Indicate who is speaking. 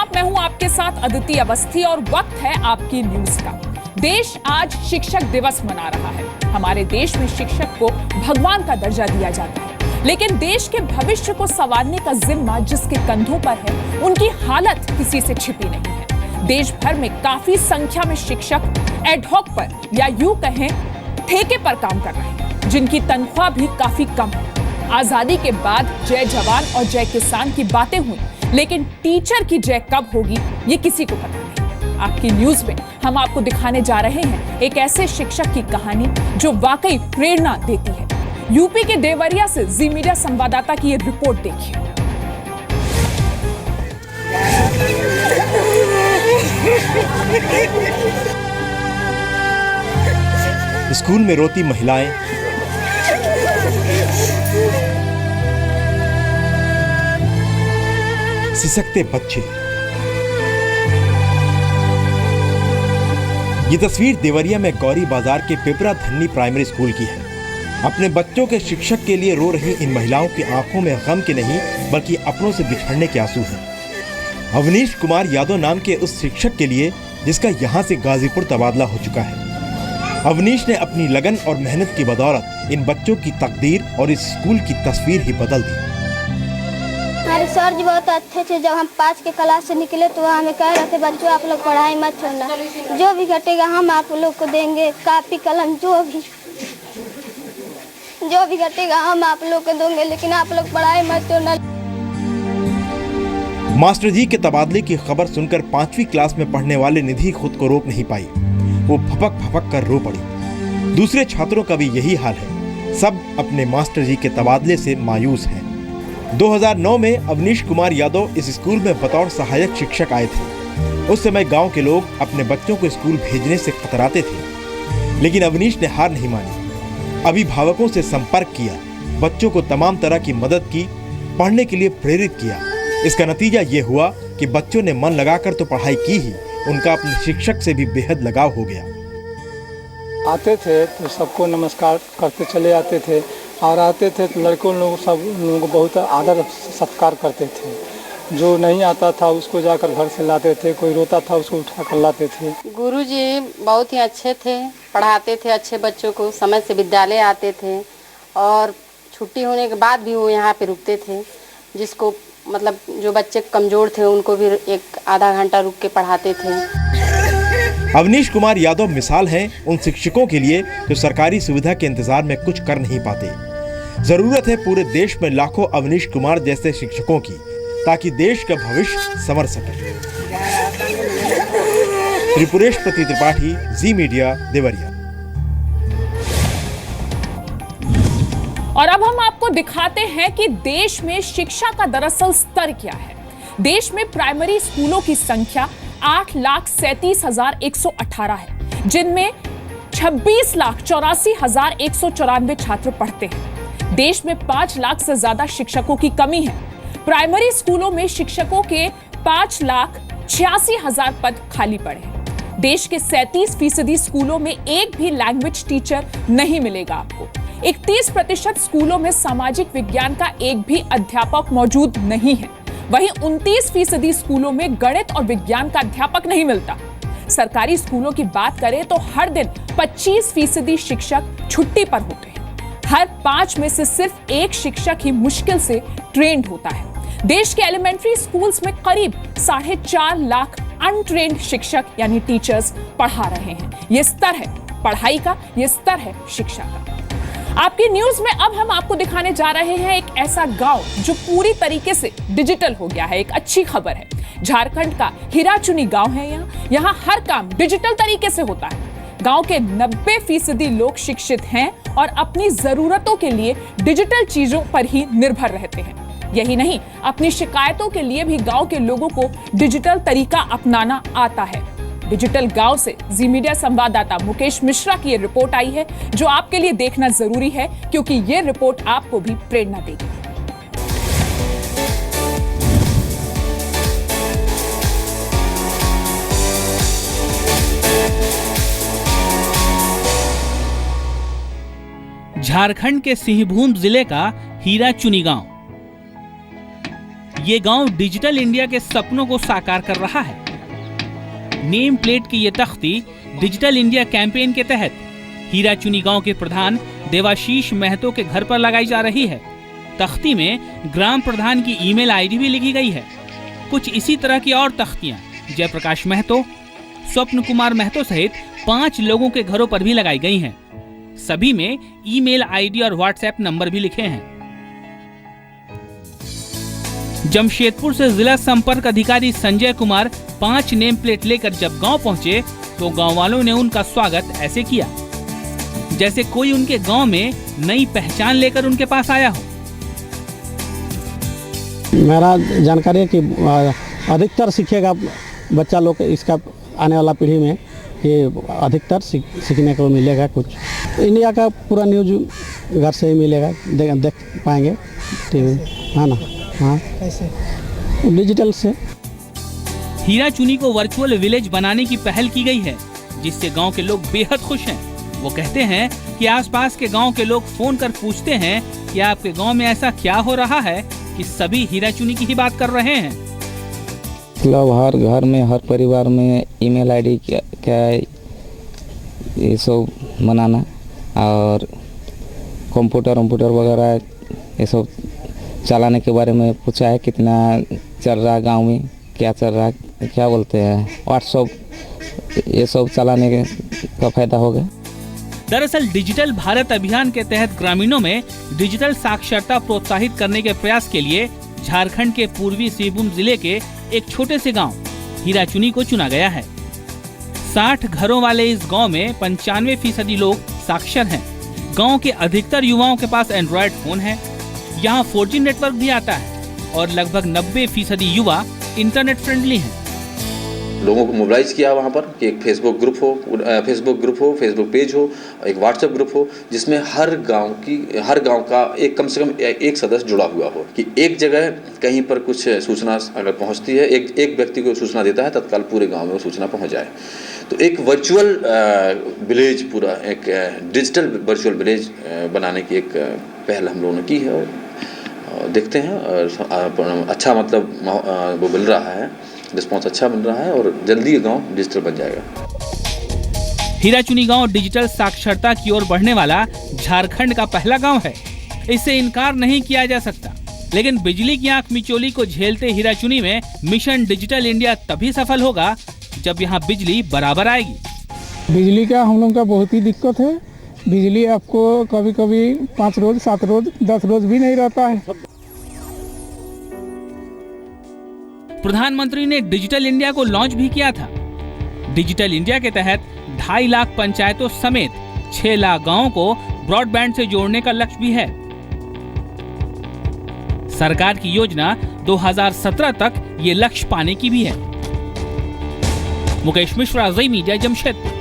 Speaker 1: आदाब, मैं हूं आपके साथ अदिति अवस्थी और वक्त है आपकी न्यूज का। देश आज शिक्षक दिवस मना रहा है। हमारे देश में शिक्षक को भगवान का दर्जा दिया जाता है, लेकिन देश के भविष्य को संवारने का जिम्मा जिसके कंधों पर है, उनकी हालत किसी से छिपी नहीं है। देश भर में काफी संख्या में शिक्षक एडहॉक पर या यूं कहें ठेके पर काम कर रहे हैं, जिनकी तनख्वाह भी काफी कम है। आजादी के बाद जय जवान और जय किसान की बातें हुई, लेकिन टीचर की जय कब होगी ये किसी को पता नहीं। आपकी न्यूज में हम आपको दिखाने जा रहे हैं एक ऐसे शिक्षक की कहानी जो वाकई प्रेरणा देती है। यूपी के देवरिया से जी मीडिया संवाददाता की ये रिपोर्ट देखिए।
Speaker 2: स्कूल में रोती महिलाएं, सिसकते बच्चे। ये तस्वीर देवरिया में गौरी बाजार के पिपरा धन्नी प्राइमरी स्कूल की है। अपने बच्चों के शिक्षक के लिए रो रही इन महिलाओं की आंखों में गम के नहीं बल्कि अपनों से बिछड़ने के आंसू हैं। अवनीश कुमार यादव नाम के उस शिक्षक के लिए जिसका यहाँ से गाजीपुर तबादला हो चुका है। अवनीश ने अपनी लगन और मेहनत की बदौलत इन बच्चों की तकदीर और इस स्कूल की तस्वीर ही बदल दी।
Speaker 3: हमारे सर जी बहुत अच्छे थे। जब हम 5 के क्लास से निकले तो हमें कह रहे थे बच्चों आप लोग पढ़ाई मत छोड़ना, जो भी घटेगा हम आप लोग को देंगे, कापी कलम जो भी घटेगा हम आप लोग को देंगे, लेकिन आप लोग पढ़ाई मत छोड़ना।
Speaker 2: मास्टर जी के तबादले की खबर सुनकर 5वीं क्लास में पढ़ने वाले निधि खुद को रोक नहीं पाई। वो फपक कर रो पड़ी। दूसरे छात्रों का भी यही हाल है। सब अपने मास्टर जी के तबादले से मायूस हैं। 2009 में अवनीश कुमार यादव इस स्कूल में बतौर सहायक शिक्षक आए थे। उस समय गांव के लोग अपने बच्चों को स्कूल भेजने से कतराते थे, लेकिन अवनीश ने हार नहीं मानी। अभिभावकों से संपर्क किया, बच्चों को तमाम तरह की मदद की, पढ़ने के लिए प्रेरित किया। इसका नतीजा ये हुआ कि बच्चों ने मन लगाकर तो पढ़ाई की ही, उनका अपने शिक्षक से भी बेहद लगाव हो गया।
Speaker 4: आते थे तो सबको नमस्कार करते चले आते थे, और आते थे तो लड़कों लोग सब लोगों को बहुत आदर सत्कार करते थे। जो नहीं आता था उसको जाकर घर से लाते थे, कोई रोता था उसको उठा कर लाते थे।
Speaker 5: गुरुजी बहुत ही अच्छे थे, पढ़ाते थे अच्छे बच्चों को, समय से विद्यालय आते थे और छुट्टी होने के बाद भी वो यहाँ पे रुकते थे। जिसको मतलब जो बच्चे कमजोर थे उनको भी एक आधा घंटा रुक के पढ़ाते थे।
Speaker 2: अवनीश कुमार यादव मिसाल हैं उन शिक्षकों के लिए जो सरकारी सुविधा के इंतजार में कुछ कर नहीं पाते। जरूरत है पूरे देश में लाखों अवनीश कुमार जैसे शिक्षकों की, ताकि देश का भविष्य संवर सके। त्रिपुरेश प्रति त्रिपाठी, जी मीडिया, देवरिया।
Speaker 1: और अब हम आपको दिखाते हैं कि देश में शिक्षा का दरअसल स्तर क्या है। देश में प्राइमरी स्कूलों की संख्या 8,37,118 है, जिनमें 26,84,194 छात्र पढ़ते हैं। देश में 5 लाख से ज्यादा शिक्षकों की कमी है। प्राइमरी स्कूलों में शिक्षकों के 5,86,000 पद खाली पड़े हैं। देश के 37% स्कूलों में एक भी लैंग्वेज टीचर नहीं मिलेगा आपको। 31% स्कूलों में सामाजिक विज्ञान का एक भी अध्यापक मौजूद नहीं है। वहीं 29% स्कूलों में गणित और विज्ञान का अध्यापक नहीं मिलता। सरकारी स्कूलों की बात करें तो हर दिन 25% शिक्षक छुट्टी पर होते हैं। हर 5 में से सिर्फ एक शिक्षक ही मुश्किल से ट्रेंड होता है। देश के एलिमेंट्री स्कूल्स में करीब 4.5 लाख अनट्रेंड शिक्षक यानी टीचर्स पढ़ा रहे हैं। यह स्तर है पढ़ाई का, यह स्तर है शिक्षा का। आपकी न्यूज में अब हम आपको दिखाने जा रहे हैं एक ऐसा गांव जो पूरी तरीके से डिजिटल हो गया है। एक अच्छी खबर है, झारखंड का हीराचुनी गांव है। यहाँ हर काम डिजिटल तरीके से होता है। गांव के 90% लोग शिक्षित हैं और अपनी जरूरतों के लिए डिजिटल चीजों पर ही निर्भर रहते हैं। यही नहीं, अपनी शिकायतों के लिए भी गांव के लोगों को डिजिटल तरीका अपनाना आता है। डिजिटल गांव से जी मीडिया संवाददाता मुकेश मिश्रा की ये रिपोर्ट आई है, जो आपके लिए देखना जरूरी है, क्योंकि ये रिपोर्ट आपको भी प्रेरणा देगी।
Speaker 6: झारखंड के सिंहभूम जिले का हीराचुनी गांव। ये गांव डिजिटल इंडिया के सपनों को साकार कर रहा है। नेम प्लेट की ये तख्ती डिजिटल इंडिया कैंपेन के तहत हीराचुनी गांव के प्रधान देवाशीष महतो के घर पर लगाई जा रही है। तख्ती में ग्राम प्रधान की ईमेल आईडी भी लिखी गई है। कुछ इसी तरह की और तख्तियां जयप्रकाश महतो, स्वप्न कुमार महतो सहित 5 लोगों के घरों पर भी लगाई गई हैं। सभी में ईमेल आईडी और व्हाट्सएप नंबर भी लिखे हैं। जमशेदपुर से जिला संपर्क अधिकारी संजय कुमार 5 नेम प्लेट लेकर जब गांव पहुंचे तो गांव वालों ने उनका स्वागत ऐसे किया जैसे कोई उनके गांव में नई पहचान लेकर उनके पास आया हो।
Speaker 7: मेरा जानकारी है कि अधिकतर सीखेगा बच्चा लोग, इसका आने वाला पीढ़ी में ये अधिकतर सीखने को मिलेगा। कुछ इंडिया का पूरा न्यूज घर से ही मिलेगा, देख पाएंगे टीवी, है ना। हाँ, कैसे? डिजिटल से।
Speaker 6: हीराचुनी को वर्चुअल विलेज बनाने की पहल की गई है, जिससे गांव के लोग बेहद खुश हैं। वो कहते हैं कि आसपास के गांव के लोग फोन कर पूछते हैं कि आपके गांव में ऐसा क्या हो रहा है कि सभी हीराचुनी की ही बात कर रहे हैं।
Speaker 8: मतलब हर घर में, हर परिवार में ईमेल आईडी क्या ये सब बनाना और कंप्यूटर वगैरह ये सब चलाने के बारे में पूछा है। कितना चल रहा है गांव में, क्या चल रहा है, क्या बोलते हैं, व्हाट्सएप, ये सब चलाने का फायदा होगा।
Speaker 6: दरअसल डिजिटल भारत अभियान के तहत ग्रामीणों में डिजिटल साक्षरता प्रोत्साहित करने के प्रयास के लिए झारखंड के पूर्वी सिंहभूम जिले के एक छोटे से गांव हीराचुनी को चुना गया है। 60 घरों वाले इस गांव में 95% लोग साक्षर हैं। गांव के अधिकतर युवाओं के पास एंड्रॉयड फोन है। यहाँ 4G नेटवर्क भी आता है और लगभग 90% युवा इंटरनेट फ्रेंडली हैं।
Speaker 9: लोगों को मोबिलाइज किया वहाँ पर कि एक फेसबुक ग्रुप हो, फेसबुक पेज हो, एक व्हाट्सएप ग्रुप हो, जिसमें हर गांव का एक कम से कम एक सदस्य जुड़ा हुआ हो, कि एक जगह कहीं पर कुछ सूचना अगर पहुँचती है, एक व्यक्ति को सूचना देता है, तत्काल पूरे गांव में वो सूचना पहुँच जाए। तो एक वर्चुअल विलेज, पूरा एक डिजिटल वर्चुअल विलेज बनाने की एक पहल हम लोगों ने की है। और देखते हैं अच्छा मतलब वो मिल रहा है, रिस्पॉन्स अच्छा मिल रहा है और जल्दी ये गांव डिजिटल बन जाएगा।
Speaker 6: हीराचुनी गांव डिजिटल साक्षरता की ओर बढ़ने वाला झारखंड का पहला गांव है। इससे इनकार नहीं किया जा सकता। लेकिन बिजली की आंख मिचौली को झेलते हीराचुनी में मिशन डिजिटल इंडिया तभी सफल होगा जब यहाँ बिजली बराबर आएगी।
Speaker 10: बिजली का हम लोग का बहुत ही दिक्कत है। बिजली आपको कभी कभी 5 रोज, 7 रोज, 10 रोज भी नहीं रहता है।
Speaker 6: प्रधानमंत्री ने डिजिटल इंडिया को लॉन्च भी किया था। डिजिटल इंडिया के तहत 2.5 लाख पंचायतों समेत 6 लाख गांवों को ब्रॉडबैंड से जोड़ने का लक्ष्य भी है। सरकार की योजना 2017 तक ये लक्ष्य पाने की भी है। मुकेश मिश्रा, ज़ी मीडिया, जमशेदपुर।